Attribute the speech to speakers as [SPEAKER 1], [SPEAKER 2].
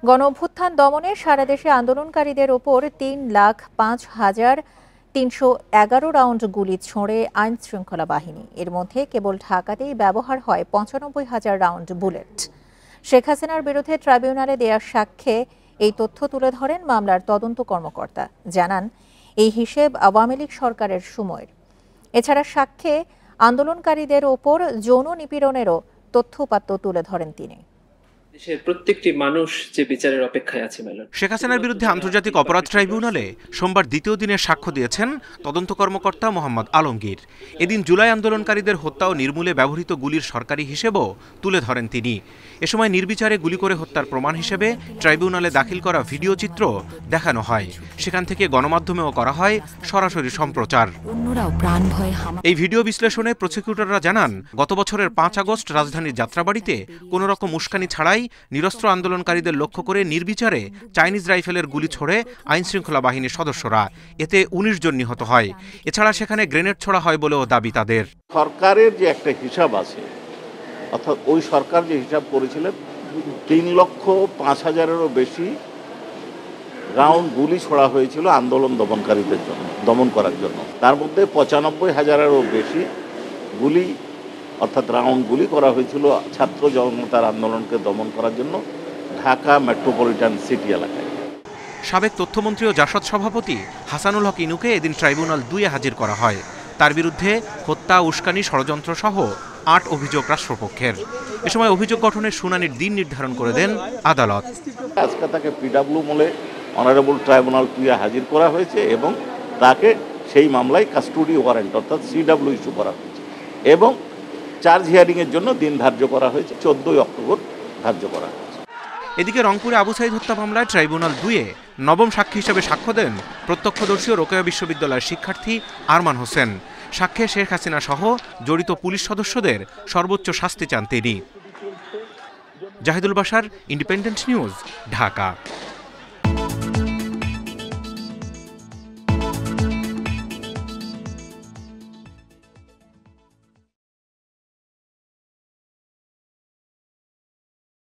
[SPEAKER 1] গণঅভ্যুত্থান দমনে সারা দেশে আন্দোলনকারীদের ওপর ৩,০৫,৩১১ রাউন্ড গুলি ছোঁড়ে আইন শৃঙ্খলা বাহিনী। এর মধ্যে কেবল ঢাকাতেই ব্যবহার হয় ৯৫,০০০ রাউন্ড বুলেট। শেখ হাসিনার বিরুদ্ধে ট্রাইব্যুনালে দেয়া সাক্ষ্যে এই তথ্য তুলে ধরেন মামলার তদন্ত কর্মকর্তা। জানান, এই হিসেব আওয়ামী লীগ সরকারের সময়ের। এছাড়া সাক্ষ্যে আন্দোলনকারীদের ওপর যৌন নিপীড়নেরও তথ্য-উপাত্ত তুলে ধরেন তিনি।
[SPEAKER 2] দেশের প্রত্যেকটি মানুষ যে বিচারের অপেক্ষায় আছে।
[SPEAKER 3] শেখ হাসিনার বিরুদ্ধে আন্তর্জাতিক অপরাধ ট্রাইব্যুনালে সোমবার দ্বিতীয় দিনের সাক্ষ্য দিয়েছেন তদন্ত কর্মকর্তা মোহাম্মদ আলমগীর। এদিন জুলাই আন্দোলনকারীদের হত্যা ও নির্মূলে ব্যবহৃত গুলির সরকারি হিসেবও তুলে ধরেন তিনি। এ সময় নির্বিচারে গুলি করে হত্যার প্রমাণ হিসেবে ট্রাইব্যুনালে দাখিল করা ভিডিও চিত্র দেখানো হয়। সেখান থেকে গণমাধ্যমেও করা হয় সরাসরি সম্প্রচার। এই ভিডিও বিশ্লেষণে প্রসিকিউটররা জানান, গত বছরের ৫ আগস্ট রাজধানীর যাত্রাবাড়িতে কোনো রকম উস্কানি ছাড়াই নিরস্ত্র আন্দোলনকারীদের লক্ষ্য করে নির্বিচারে চাইনিজ রাইফেলের গুলি ছোড়ে আইনশৃঙ্খলা বাহিনীর সদস্যরা। এতে ১৯ জন নিহত হয়। এছাড়া সেখানে গ্রেনেড ছোড়া হয় বলেও দাবি তাদের।
[SPEAKER 4] সরকারের যে একটা হিসাব আছে, অর্থাৎ ওই সরকার যে হিসাব করেছিলেন ৩,০৫,০০০-এরও বেশি রাউন্ড গুলি ছোড়া হয়েছিল আন্দোলন দমনকারীদের জন্য, দমন করার জন্য। তার মধ্যে ৯৫,০০০-এরও বেশি গুলি অর্থাৎ রাউন্ড গুলি করা হয়েছিল ছাত্র জনতার আন্দোলনকে দমন করার জন্য ঢাকা মেট্রোপলিটন সিটি এলাকায়।
[SPEAKER 3] সাবেক তথ্যমন্ত্রী ও জাসদ সভাপতি হাসানুল হক ইনুকে এদিন ট্রাইব্যুনাল ২-এ হাজির করা হয়। তার বিরুদ্ধে হত্যা, উস্কানি, ষড়যন্ত্র সহ ৮ অভিযোগ রাষ্ট্রপক্ষের। এ সময় অভিযোগ গঠনের শুনানির দিন নির্ধারণ করে দেন আদালত।
[SPEAKER 4] আজকে তাকে পিডব্লিউ মলে অনারেবল ট্রাইব্যুনাল 2-এ হাজির করা হয়েছে এবং তাকে সেই মামলায় কাস্টোডি ওয়ারেন্ট অর্থাৎ CW ইস্যু করা হয়েছে এবং চার্জ হিয়ারিংয়ের জন্য দিন ধার্য করা হয়েছে, 14 অক্টোবর ধার্য করা হয়েছে।
[SPEAKER 3] এদিকে রংপুরে আবু সাইদ হত্যা মামলায় ট্রাইব্যুনাল 2-এ নবম সাক্ষী হিসেবে সাক্ষ্য দেন প্রত্যক্ষদর্শী ও রোকেয়া বিশ্ববিদ্যালয়ের শিক্ষার্থী আরমান হোসেন। সাক্ষ্যে শেখ হাসিনা সহ জড়িত পুলিশ সদস্যদের সর্বোচ্চ শাস্তি চান তিনি। Zahidul Bashar, independent news, Dhaka.